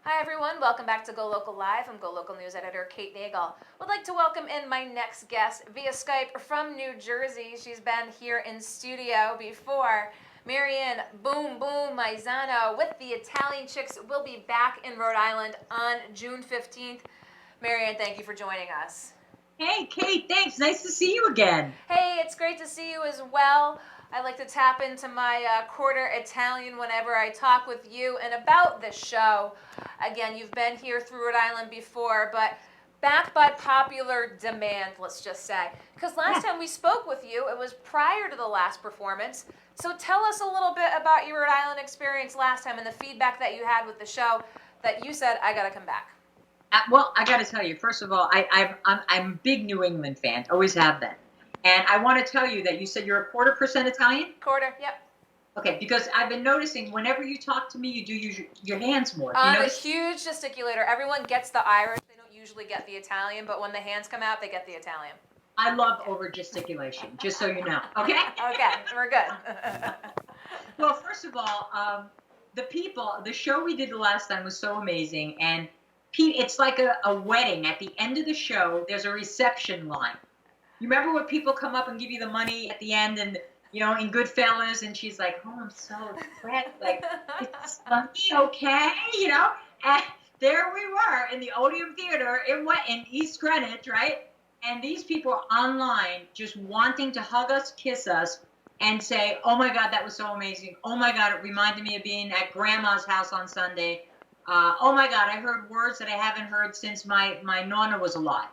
Hi everyone, welcome back to GoLocal Live. I'm GoLocal News Editor Kate Nagel. Would like to welcome in my next guest via Skype from New Jersey. She's been here in studio before. Maryann Boom Boom Maisano with the Italian Chicks will be back in Rhode Island on June 15th. Maryann, thank you for joining us. Hey, Kate, thanks. Nice to see you again. Hey, it's great to see you as well. I like to tap into my quarter Italian whenever I talk with you and about this show. Again, you've been here through Rhode Island before, but back by popular demand, let's just say. Because last time we spoke with you, it was prior to the last performance. So tell us a little bit about your Rhode Island experience last time and the feedback that you had with the show that you said, I gotta come back. Well, I got to tell you, first of all, I'm a big New England fan, always have been. And I want to tell you that you said you're a 1/4% Italian? Quarter, yep. Okay, because I've been noticing whenever you talk to me, you do use your hands more. I'm a huge gesticulator. Everyone gets the Irish. They don't usually get the Italian, but when the hands come out, they get the Italian. I love over gesticulation, just so you know. Okay? Okay, we're good. Well, first of all, the show we did the last time was so amazing. And it's like a wedding. At the end of the show, there's a reception line. You remember when people come up and give you the money at the end and, in Goodfellas, and she's like, oh, I'm so impressed. Like, it's funny, okay? And there we were in the Odeum Theater in East Greenwich, right? And these people are online just wanting to hug us, kiss us, and say, oh, my God, that was so amazing. Oh, my God, it reminded me of being at Grandma's house on Sunday. Oh, my God, I heard words that I haven't heard since my nonna was alive.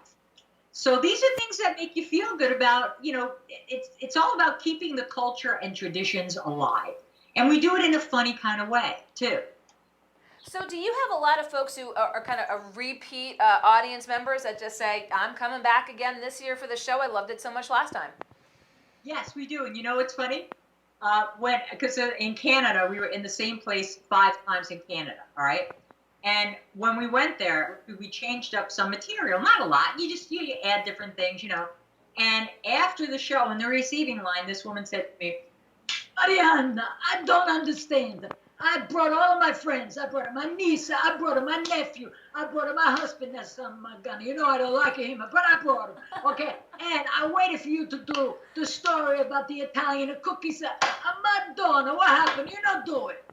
So these are things that make you feel good about, it's all about keeping the culture and traditions alive. And we do it in a funny kind of way, too. So do you have a lot of folks who are kind of a repeat audience members that just say, I'm coming back again this year for the show. I loved it so much last time. Yes, we do. And you know what's funny? Because in Canada, we were in the same place 5 times in Canada, all right? And when we went there, we changed up some material, not a lot. You add different things, And after the show, in the receiving line, this woman said to me, Maryann, I don't understand. I brought all of my friends. I brought my niece. I brought my nephew. I brought my husband. That's my gun. I don't like him, but I brought him. Okay. And I waited for you to do the story about the Italian cookies. Madonna, what happened? You don't do it.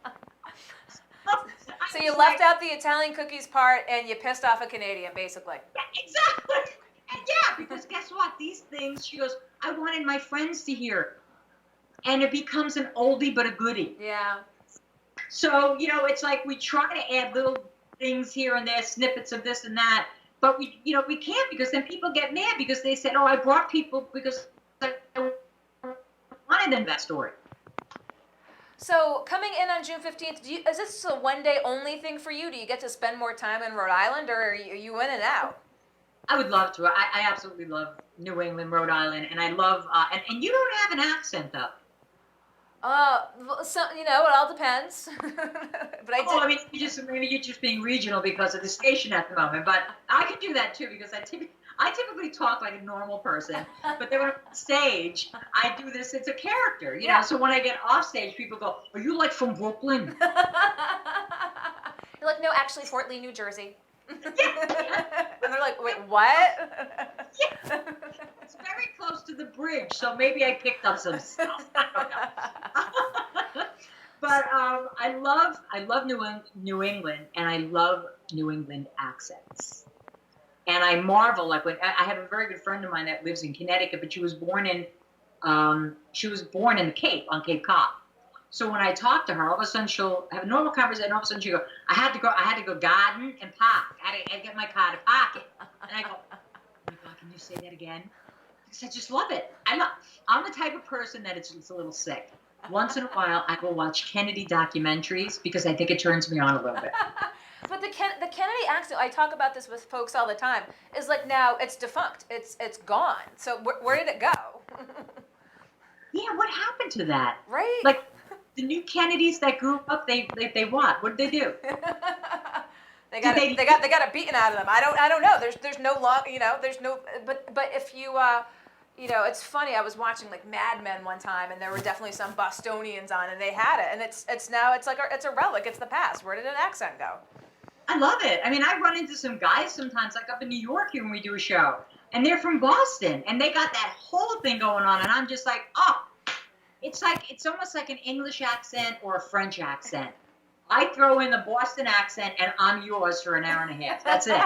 So you left out the Italian cookies part and you pissed off a Canadian, basically. Yeah, exactly. And because guess what? These things, she goes, I wanted my friends to hear. And it becomes an oldie but a goodie. Yeah. So, it's like we try to add little things here and there, snippets of this and that. But we can't, because then people get mad because they said, oh, I brought people because I wanted them that story. So coming in on June 15th, is this a one-day only thing for you? Do you get to spend more time in Rhode Island, or are you in and out? I would love to. I absolutely love New England, Rhode Island, and I love, and you don't have an accent, though. So, it all depends. But I do. Oh, I mean, maybe you're just being regional because of the station at the moment, but I could do that, too, because I typically talk like a normal person, but then when I'm on stage, I do this, it's a character, Yeah. So when I get off stage, people go, are you like from Brooklyn? You're like, no, actually, Fort Lee, New Jersey. Yeah. And they're like, wait, what? Yeah. It's very close to the bridge, so maybe I picked up some stuff. I don't know. But I love New England, and I love New England accents. And I marvel, like when I have a very good friend of mine that lives in Connecticut, but she was born in the Cape, on Cape Cod. So when I talk to her, all of a sudden she'll have a normal conversation, and all of a sudden she'll go, I had to go garden and park. I had to get my car to park it. And I go, oh my God, can you say that again? Because I just love it. I'm the type of person that it's a little sick. Once in a while, I will watch Kennedy documentaries because I think it turns me on a little bit. But the Kennedy accent, I talk about this with folks all the time, is like now it's defunct. It's gone. So where did it go? Yeah, what happened to that? Right. Like the new Kennedys that grew up, they what? What did they do? They got it beaten out of them. I don't know. There's no long, there's no. But if you it's funny. I was watching like Mad Men one time, and there were definitely some Bostonians on, and they had it, and it's now it's a relic. It's the past. Where did an accent go? I love it. I mean, I run into some guys sometimes, like up in New York here when we do a show, and they're from Boston, and they got that whole thing going on, and I'm just like, oh, it's almost like an English accent or a French accent. I throw in the Boston accent, and I'm yours for an hour and a half. That's it.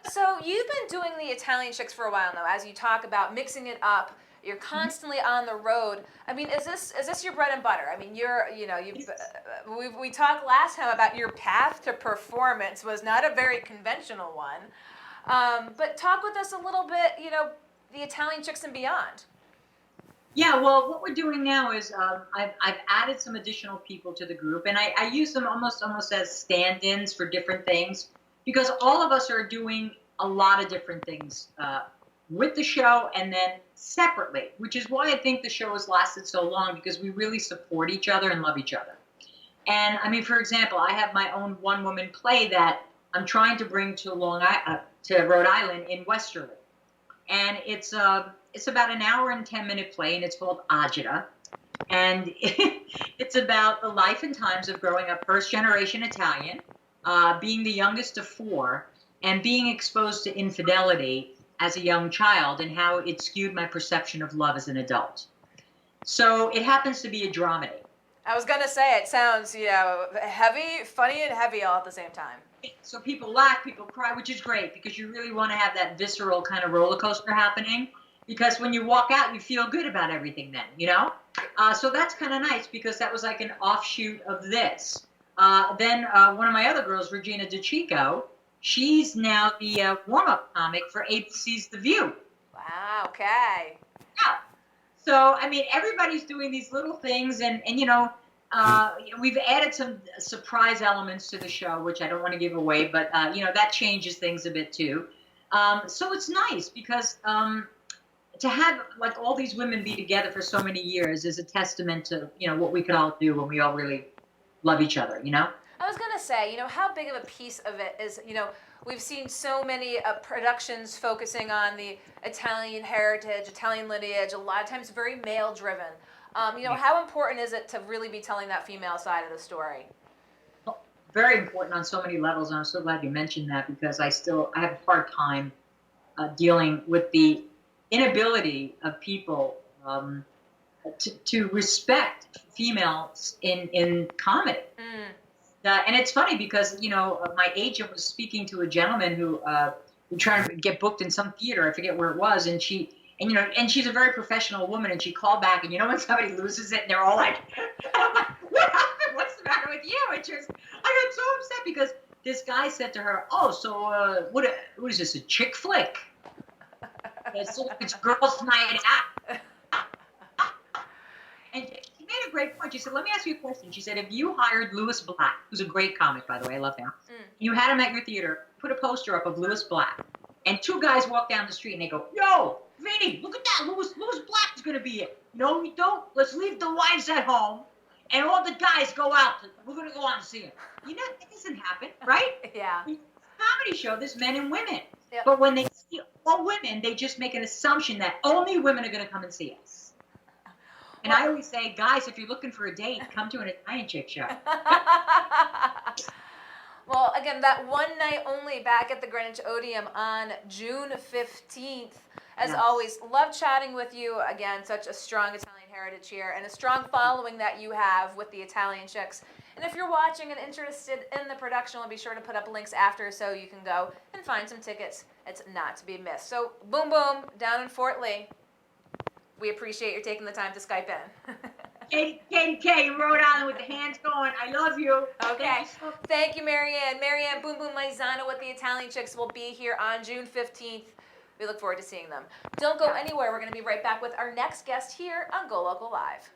So you've been doing the Italian chicks for a while now. As you talk about mixing it up, you're constantly on the road. I mean, is this your bread and butter? I mean, we talked last time about your path to performance was not a very conventional one. But talk with us a little bit. The Italian chicks and beyond. Yeah, well, what we're doing now is I've added some additional people to the group, and I use them almost as stand-ins for different things because all of us are doing a lot of different things with the show and then separately, which is why I think the show has lasted so long because we really support each other and love each other. And I mean, for example, I have my own one-woman play that I'm trying to bring to Rhode Island in Westerly, and it's about an hour and 10-minute play, and it's called Agita, and it's about the life and times of growing up first-generation Italian, being the youngest of four, and being exposed to infidelity as a young child and how it skewed my perception of love as an adult. So it happens to be a dramedy. I was gonna say it sounds, heavy, funny, and heavy all at the same time. So people laugh, people cry, which is great because you really want to have that visceral kind of roller coaster happening. Because when you walk out, you feel good about everything then. So that's kind of nice because that was like an offshoot of this. Then one of my other girls, Regina DeChico, she's now the warm-up comic for ABC's The View. Wow, okay. Yeah. So, I mean, everybody's doing these little things, and we've added some surprise elements to the show, which I don't want to give away, but, that changes things a bit too. So it's nice because to have like all these women be together for so many years is a testament to, what we could all do when we all really love each other, I was gonna say, how big of a piece of it is, we've seen so many productions focusing on the Italian heritage, Italian lineage, a lot of times very male driven. How important is it to really be telling that female side of the story? Very important on so many levels, and I'm so glad you mentioned that because I have a hard time dealing with the inability of people to respect females in comedy. And it's funny because my agent was speaking to a gentleman who was trying to get booked in some theater. I forget where it was, and she's a very professional woman, and she called back, and when somebody loses it, and they're all like, "What happened? What's the matter with you?" And I got so upset because this guy said to her, "Oh, so what is this, a chick flick?" It's girls' night out. And she made a great point. She said, "Let me ask you a question." She said, "If you hired Louis Black, who's a great comic, by the way, I love him, you had him at your theater, put a poster up of Louis Black, and two guys walk down the street and they go, 'Yo, Vinny, look at that, Louis Black is going to be it. No, we don't. Let's leave the wives at home, and all the guys go out. We're going to go out and see him.'" It doesn't happen, right? Yeah. It's a comedy show, there's men and women. Yep. But when they see all women, they just make an assumption that only women are going to come and see us. And I always say, guys, if you're looking for a date, come to an Italian chick show. Well, again, that one night only back at the Greenwich Odeum on June 15th. As always, love chatting with you. Again, such a strong Italian heritage here and a strong following that you have with the Italian chicks. And if you're watching and interested in the production, we'll be sure to put up links after so you can go and find some tickets. It's not to be missed. So, boom, boom, down in Fort Lee. We appreciate you taking the time to Skype in. Katie K in Rhode Island with the hands going. I love you. Okay. Thank you, Maryann. Maryann Boom Boom Maisano with the Italian Chicks will be here on June 15th. We look forward to seeing them. Don't go anywhere. We're going to be right back with our next guest here on GoLocal Live.